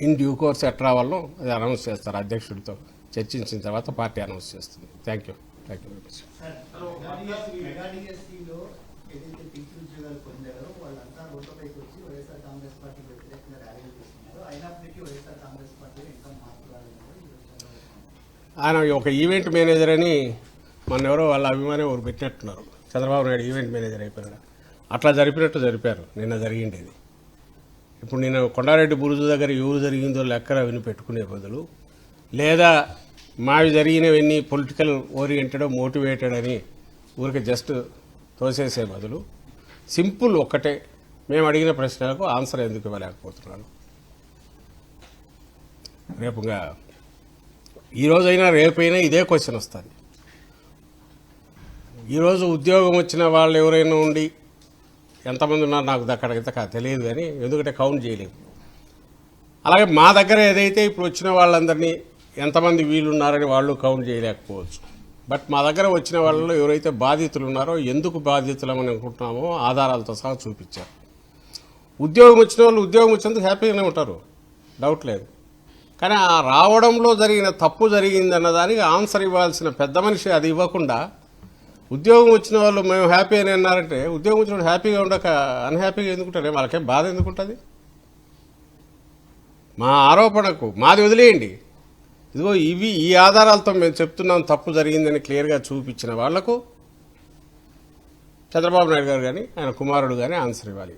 ఇన్ డ్యూ కోర్స్ ఎట్లా వాళ్ళను అది అనౌన్స్ చేస్తారు. అధ్యక్షుడితో చర్చించిన తర్వాత పార్టీ అనౌన్స్ చేస్తుంది. Thank you very much. ఆయన ఒక ఈవెంట్ మేనేజర్ అని మన ఎవరో వాళ్ళ అభిమానం ఎవరు పెట్టినట్టున్నారు, చంద్రబాబు నాయుడు ఈవెంట్ మేనేజర్ అయిపోయినాడు. అట్లా జరిపినట్టు జరిపారు నిన్న జరిగిండేది. ఇప్పుడు నేను కొండారెడ్డి బురుజు దగ్గర ఎవరు జరిగిందో లెక్కన విని పెట్టుకునే బదులు, లేదా మావి జరిగినవన్నీ పొలిటికల్ ఓరియంటెడ్ మోటివేటెడ్ అని ఊరికి జస్ట్ తోసేసే బదులు సింపుల్ ఒక్కటే, మేము అడిగిన ప్రశ్నలకు ఆన్సర్ ఎందుకు ఇవ్వలేకపోతున్నాను. రేపుగా ఈరోజైనా రేపైనా ఇదే క్వశ్చన్ వస్తుంది. ఈరోజు ఉద్యోగం వచ్చిన వాళ్ళు ఎవరైనా ఉండి ఎంతమంది ఉన్నారు నాకు అక్కడికి తెలియదు, కానీ ఎందుకంటే కౌంట్ చేయలేము. అలాగే మా దగ్గర ఏదైతే ఇప్పుడు వచ్చిన వాళ్ళందరినీ ఎంతమంది వీళ్ళున్నారని వాళ్ళు కౌంట్ చేయలేకపోవచ్చు. బట్ మా దగ్గర వచ్చిన వాళ్ళలో ఎవరైతే బాధితులు ఉన్నారో, ఎందుకు బాధితులమని అనుకుంటున్నామో ఆధారాలతో సహా చూపించారు. ఉద్యోగం వచ్చిన వాళ్ళు ఉద్యోగం వచ్చినందుకు హ్యాపీగానే ఉంటారు, డౌట్ లేదు. కానీ ఆ రావడంలో జరిగిన తప్పు జరిగిందన్న దానికి ఆన్సర్ ఇవ్వాల్సిన పెద్ద మనిషి అది ఇవ్వకుండా, ఉద్యోగం వచ్చిన వాళ్ళు మేము హ్యాపీ అని అన్నారంటే, ఉద్యోగం వచ్చిన వాళ్ళు హ్యాపీగా ఉండక అన్హ్యాపీగా ఎందుకుంటారే? వాళ్ళకేం బాధ ఎందుకుంటుంది? మా ఆరోపణకు మాది వదిలేయండి, ఇదిగో ఇవి ఈ ఆధారాలతో మేము చెప్తున్నాం తప్పు జరిగిందని క్లియర్గా చూపించిన వాళ్లకు చంద్రబాబు నాయుడు గారు కానీ ఆయన కుమారుడు కానీ ఆన్సర్ ఇవ్వాలి.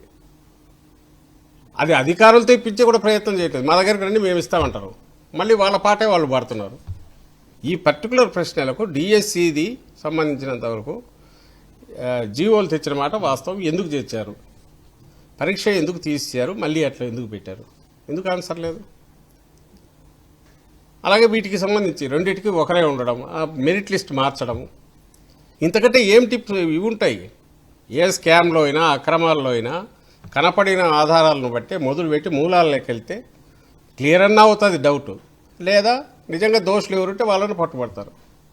అది అధికారులతో ఇప్పించే కూడా ప్రయత్నం చేయట్లేదు. మా దగ్గరికి రండి మేము ఇస్తామంటారు, మళ్ళీ వాళ్ళ పాటే వాళ్ళు పడుతున్నారు. ఈ పర్టికులర్ ప్రశ్నలకు డిఎస్సిది సంబంధించినంత వరకు జీవోలు తెచ్చిన మాట వాస్తవం. ఎందుకు తెచ్చారు, పరీక్ష ఎందుకు తీసేశారు, మళ్ళీ అట్లా ఎందుకు పెట్టారు, ఎందుకు ఆన్సర్ లేదు? అలాగే వీటికి సంబంధించి రెండింటికి ఒకరే ఉండడం, మెరిట్ లిస్ట్ మార్చడం, ఇంతకంటే ఏం టిప్స్ ఇవి ఉంటాయి? ఏ స్కామ్లో అయినా అక్రమాల్లో అయినా కనపడిన ఆధారాలను బట్టి మొదలుపెట్టి మూలాల్లోకి వెళ్తే క్లియర్ అన్నా అవుతుంది డౌట్, లేదా నిజంగా దోషులు ఎవరుంటే వాళ్ళని పట్టుబడతారు.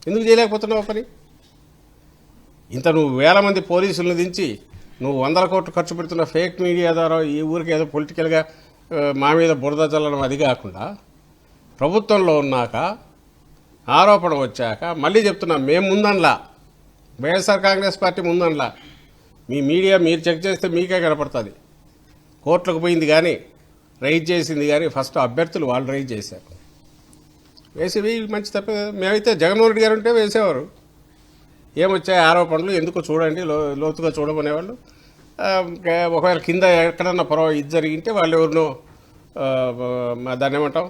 ఎందుకు చేయలేకపోతున్నావు పని? ఇంత నువ్వు వేల మంది పోలీసులను దించి నువ్వు 100 కోట్లు ఖర్చు పెడుతున్న ఫేక్ మీడియా ద్వారా ఈ ఊరికి ఏదో పొలిటికల్గా మా మీద బురద చల్లడం అది కాకుండా, ప్రభుత్వంలో ఉన్నాక ఆరోపణ వచ్చాక మళ్ళీ చెప్తున్నా, మేము ముందనలా, వైఎస్ఆర్ కాంగ్రెస్ పార్టీ ముందనలా. మీ మీడియా మీరు చెక్ చేస్తే మీకే కనపడుతుంది. కోర్టులకు పోయింది కానీ రైజ్ చేసింది కానీ ఫస్ట్ అభ్యర్థులు వాళ్ళు రైజ్ చేశారు. వేసేవి మంచి తప్పే. మేమైతే జగన్మోహన్ రెడ్డి గారు ఉంటే వేసేవారు. ఏమొచ్చాయి ఆరోపణలు ఎందుకు చూడండి, లోతుగా చూడమనేవాళ్ళు. ఒకవేళ కింద ఎక్కడన్నా ఇది జరిగింటే వాళ్ళు ఎవరినో దాన్ని ఏమంటాం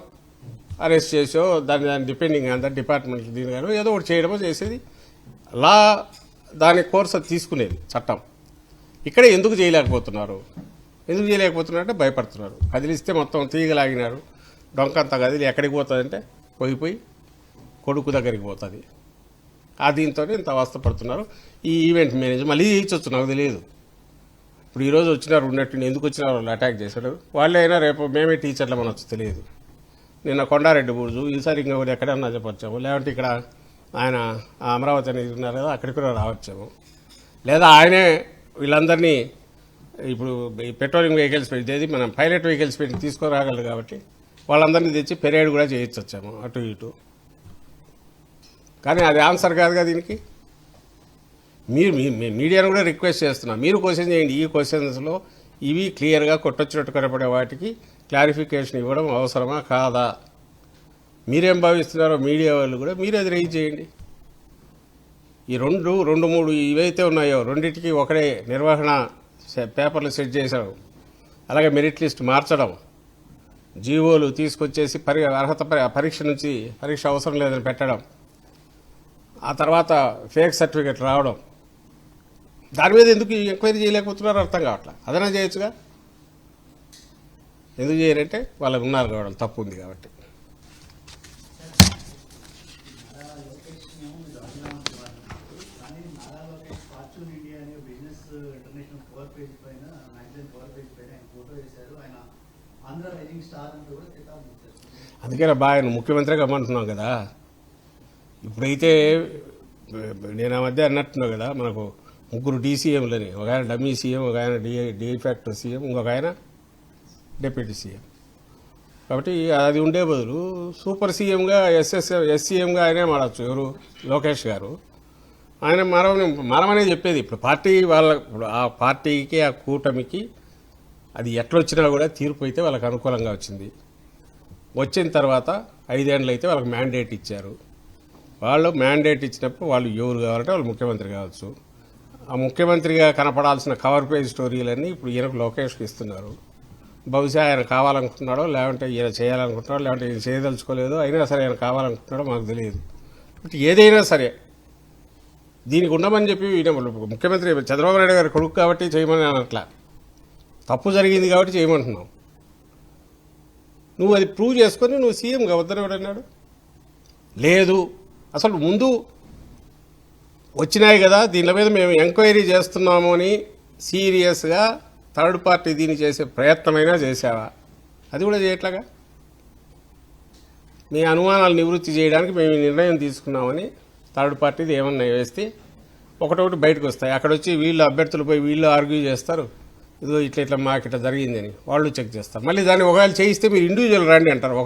అరెస్ట్ చేసో దాని డిపెండింగ్ అంత డిపార్ట్మెంట్ దీని కానీ ఏదో ఒకటి చేయడమో చేసేది. లా దాని కోర్సు తీసుకునేది చట్టం. ఇక్కడ ఎందుకు చేయలేకపోతున్నారు? ఎందుకు చేయలేకపోతున్నారంటే భయపడుతున్నారు. కదిలిస్తే మొత్తం తీగలాగినారు, డొంకంతా కదిలి ఎక్కడికి పోతుందంటే పోయిపోయి కొడుకు దగ్గరికి పోతుంది. ఆ దీంతో ఇంత అవస్థపడుతున్నారు. ఈ ఈవెంట్ మేనేజర్ మళ్ళీ చేయొచ్చు, నాకు తెలియదు. ఇప్పుడు ఈరోజు వచ్చినారు ఉన్నట్టు ఎందుకు వచ్చినారు వాళ్ళు అటాక్ చేశాడు. వాళ్ళే అయినా రేపు మేమే టీచర్లు మనొచ్చు తెలియదు. నిన్న కొండారెడ్డి బురుజు, ఈసారి ఇంకొకటి ఎక్కడన్నా చెప్పొచ్చాము, లేదంటే ఇక్కడ ఆయన అమరావతి అనేది ఉన్నారు కదా అక్కడికి కూడా రావచ్చాము, లేదా ఆయనే వీళ్ళందరినీ ఇప్పుడు ఈ పెట్రోలింగ్ వెహికల్స్ పెట్టి మనం పైలట్ వెహికల్స్ పెట్టి తీసుకురాగలరు కాబట్టి వాళ్ళందరినీ తెచ్చి పెరేడ్ కూడా చేయొచ్చు వచ్చాము అటు ఇటు. కానీ అది ఆన్సర్ కాదుగా దీనికి. మీరు మీడియాను కూడా రిక్వెస్ట్ చేస్తున్నా, మీరు క్వశ్చన్ చేయండి. ఈ క్వశ్చన్స్లో ఇవి క్లియర్గా కొట్టొచ్చినట్టు కనపడే వాటికి క్లారిఫికేషన్ ఇవ్వడం అవసరమా కాదా? మీరేం భావిస్తున్నారో మీడియా వాళ్ళు కూడా మీరు అది రైజ్ చేయండి. ఈ రెండు మూడు ఇవైతే ఉన్నాయో రెండింటికి ఒకడే నిర్వహణ పేపర్లు సెట్ చేశారు. అలాగే మెరిట్ లిస్ట్ మార్చడం, జీవోలు తీసుకొచ్చేసి అర్హత పరీక్ష నుంచి పరీక్ష అవసరం లేదని పెట్టడం, ఆ తర్వాత ఫేక్ సర్టిఫికెట్ రావడం, దాని మీద ఎందుకు ఎంక్వైరీ చేయలేకపోతున్నారో అర్థం కావట్లా. అదైనా చేయొచ్చుగా. ఎందుకు చేయరంటే వాళ్ళకు ఉన్నారు కాబట్టి తప్పు ఉంది కాబట్టి. అందుకే బాగా ముఖ్యమంత్రిగా అమ్మంటున్నాం కదా. ఇప్పుడైతే నేను ఆ మధ్య అన్నట్టున్నావు కదా, మనకు 3 డీసీఎంలని, ఒక ఆయన డమ్మీ సీఎం, ఒక ఆయన డిఫాక్టో సీఎం, ఇంకొక ఆయన డిప్యూటీ సీఎం. కాబట్టి అది ఉండే బదులు సూపర్ సీఎంగా ఎస్సీఎంగా ఆయనే మారచ్చు. ఎవరు? లోకేష్ గారు. ఆయన మరమనే చెప్పేది. ఇప్పుడు పార్టీ ఇప్పుడు ఆ పార్టీకి ఆ కూటమికి అది ఎట్లొచ్చినా కూడా తీర్పు అయితే వాళ్ళకి అనుకూలంగా వచ్చింది. వచ్చిన తర్వాత 5 ఏళ్ళు అయితే వాళ్ళకి మ్యాండేట్ ఇచ్చారు. వాళ్ళు మ్యాండేట్ ఇచ్చినప్పుడు వాళ్ళు ఎవరు కావాలంటే వాళ్ళు ముఖ్యమంత్రి కావచ్చు. ఆ ముఖ్యమంత్రిగా కనపడాల్సిన కవర్ పేజ్ స్టోరీలన్నీ ఇప్పుడు ఈయనకు లోకేష్కి ఇస్తున్నారు. బహుశా ఆయన కావాలనుకుంటున్నాడో, లేదంటే ఈయన చేయాలనుకుంటున్నాడో, లేదంటే ఈయన చేయదలుచుకోలేదో, అయినా సరే ఆయన కావాలనుకుంటున్నాడో మాకు తెలియదు. బట్ ఏదైనా సరే దీనికి ఉండమని చెప్పి ఈయన ముఖ్యమంత్రి చంద్రబాబు నాయుడు గారి కొడుకు కాబట్టి చేయమని అనట్లా, తప్పు జరిగింది కాబట్టి చేయమంటున్నావు. నువ్వు అది ప్రూవ్ చేసుకొని నువ్వు సీఎం కావద్దని ఎవడన్నాడు? లేదు, అసలు ముందు వచ్చినాయి కదా దీని మీద మేము ఎంక్వైరీ చేస్తున్నాము అని సీరియస్గా థర్డ్ పార్టీ దీన్ని చేసే ప్రయత్నమైనా చేసావా? అది కూడా చేయట్లేగా. మీ అనుమానాలు నివృత్తి చేయడానికి మేము ఈ నిర్ణయం తీసుకున్నామని థర్డ్ పార్టీది ఏమన్నా వేస్తే ఒకటొకటి బయటకు వస్తాయి. అక్కడ వచ్చి వీళ్ళు అభ్యర్థులు పోయి వీళ్ళు ఆర్గ్యూ చేస్తారు, ఇదో ఇట్లా ఇట్లా మాకు ఇట్లా జరిగిందని వాళ్ళు చెక్ చేస్తారు. మళ్ళీ దాన్ని ఒకవేళ చేయిస్తే మీరు ఇండివిజువల్ రండి అంటారు,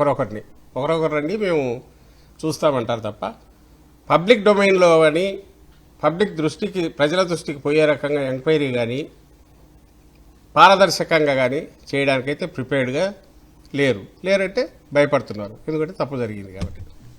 ఒకరొకరు రండి మేము చూస్తామంటారు తప్ప పబ్లిక్ డొమైన్లో కానీ పబ్లిక్ దృష్టికి ప్రజల దృష్టికి పోయే రకంగా ఎంక్వైరీ కానీ పారదర్శకంగా కానీ చేయడానికైతే ప్రిపేర్డ్గా లేరంటే భయపడుతున్నారు, ఎందుకంటే తప్పు జరిగింది కాబట్టి.